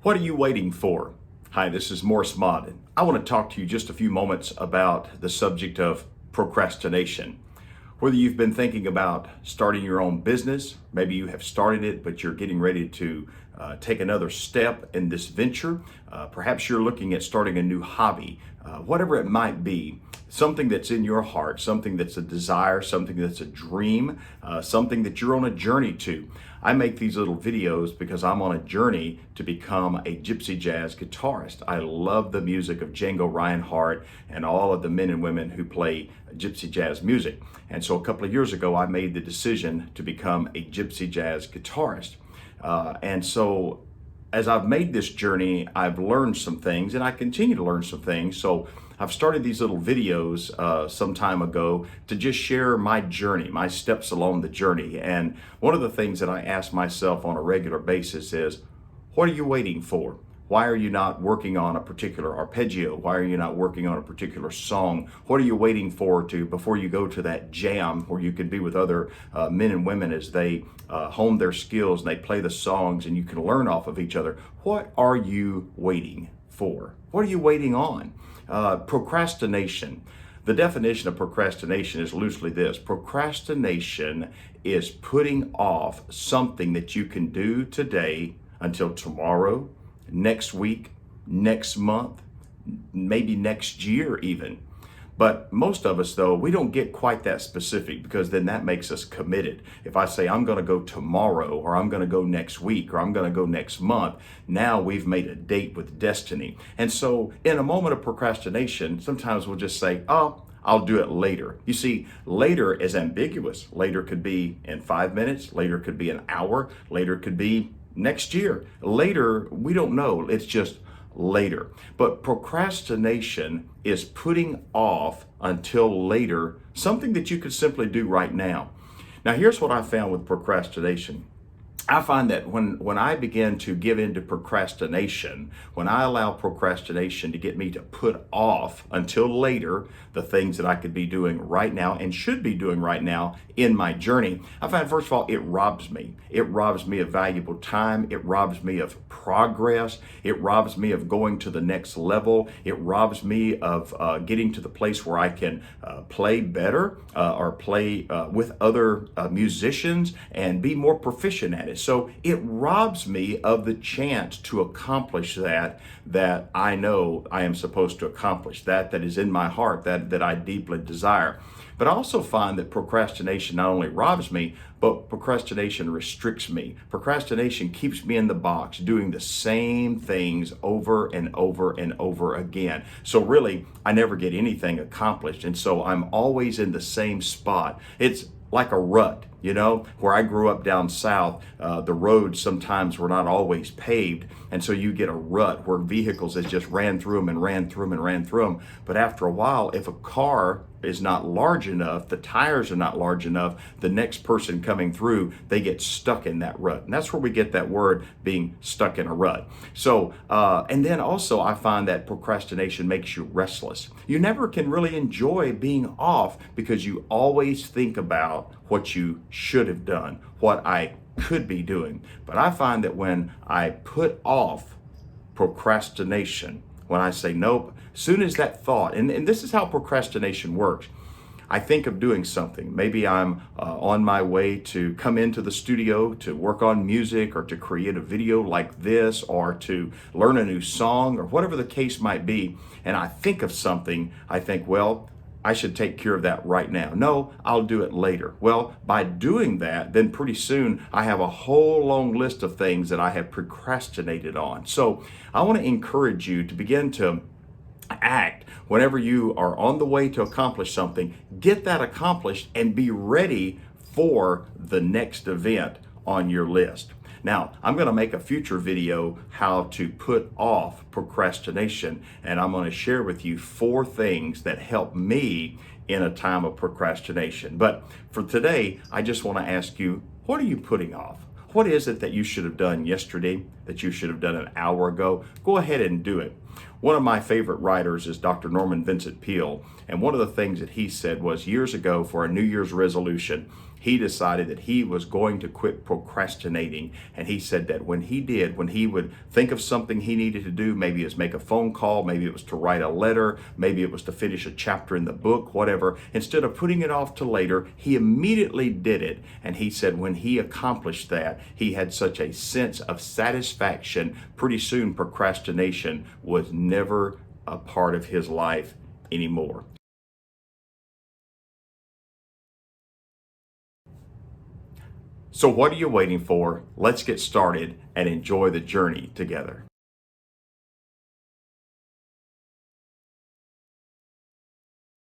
What are you waiting for? Hi, this is Mott. I want to talk to you just a few moments about the subject of procrastination. Whether you've been thinking about starting your own business, maybe you have started it, but you're getting ready to take another step in this venture. Perhaps you're looking at starting a new hobby, whatever it might be, something that's in your heart, something that's a desire, something that's a dream, something that you're on a journey to. I make these little videos because I'm on a journey to become a gypsy jazz guitarist. I love the music of Django Reinhardt and all of the men and women who play gypsy jazz music. And so a couple of years ago, I made the decision to become a gypsy jazz guitarist. And so as I've made this journey, I've learned some things and I continue to learn some things. So I've started these little videos some time ago to just share my journey, my steps along the journey. And one of the things that I ask myself on a regular basis is, what are you waiting for? Why are you not working on a particular arpeggio? Why are you not working on a particular song? What are you waiting for before you go to that jam where you can be with other men and women as they hone their skills and they play the songs and you can learn off of each other? What are you waiting for? What are you waiting on? Procrastination. The definition of procrastination is loosely this. Procrastination is putting off something that you can do today until tomorrow, next week, next month, maybe next year even. But most of us, though, we don't get quite that specific because then that makes us committed. If I say I'm going to go tomorrow or I'm going to go next week or I'm going to go next month, now we've made a date with destiny. And so in a moment of procrastination, sometimes we'll just say, oh, I'll do it later. You see, later is ambiguous. Later could be in 5 minutes. Later could be an hour. Later could be next year. Later, we don't know. It's just later. But procrastination is putting off until later something that you could simply do right now. Now, here's what I found with procrastination. I find that when I begin to give into procrastination, when I allow procrastination to get me to put off until later the things that I could be doing right now and should be doing right now in my journey, I find, first of all, it robs me. It robs me of valuable time. It robs me of progress. It robs me of going to the next level. It robs me of getting to the place where I can play better or play with other musicians and be more proficient at it. So it robs me of the chance to accomplish that I know I am supposed to accomplish, that is in my heart, that I deeply desire. But I also find that procrastination not only robs me, but procrastination restricts me. Procrastination keeps me in the box doing the same things over and over and over again. So really, I never get anything accomplished. And so I'm always in the same spot. It's like a rut, where I grew up down south, the roads sometimes were not always paved. And so you get a rut where vehicles has just ran through them and ran through them and ran through them. But after a while, if a car is not large enough, the tires are not large enough, the next person coming through, they get stuck in that rut. And that's where we get that word being stuck in a rut. So, and then also I find that procrastination makes you restless. You never can really enjoy being off because you always think about what you should have done, what I could be doing. But I find that when I put off procrastination, when I say nope, soon as that thought, and this is how procrastination works. I think of doing something. Maybe I'm on my way to come into the studio to work on music or to create a video like this or to learn a new song or whatever the case might be. And I think of something, I think, well, I should take care of that right now. No, I'll do it later. Well, by doing that, then pretty soon I have a whole long list of things that I have procrastinated on. So I want to encourage you to begin to act whenever you are on the way to accomplish something. Get that accomplished and be ready for the next event on your list. Now, I'm going to make a future video how to put off procrastination, and I'm going to share with you 4 things that help me in a time of procrastination. But for today, I just want to ask you, what are you putting off? What is it that you should have done yesterday, that you should have done an hour ago? Go ahead and do it. One of my favorite writers is Dr. Norman Vincent Peale, and one of the things that he said was years ago for a New Year's resolution, he decided that he was going to quit procrastinating. And he said that when he would think of something he needed to do, maybe it was make a phone call, maybe it was to write a letter, maybe it was to finish a chapter in the book, whatever, instead of putting it off to later, he immediately did it. And he said when he accomplished that, he had such a sense of satisfaction. Pretty soon, procrastination was never a part of his life anymore. So what are you waiting for? Let's get started and enjoy the journey together.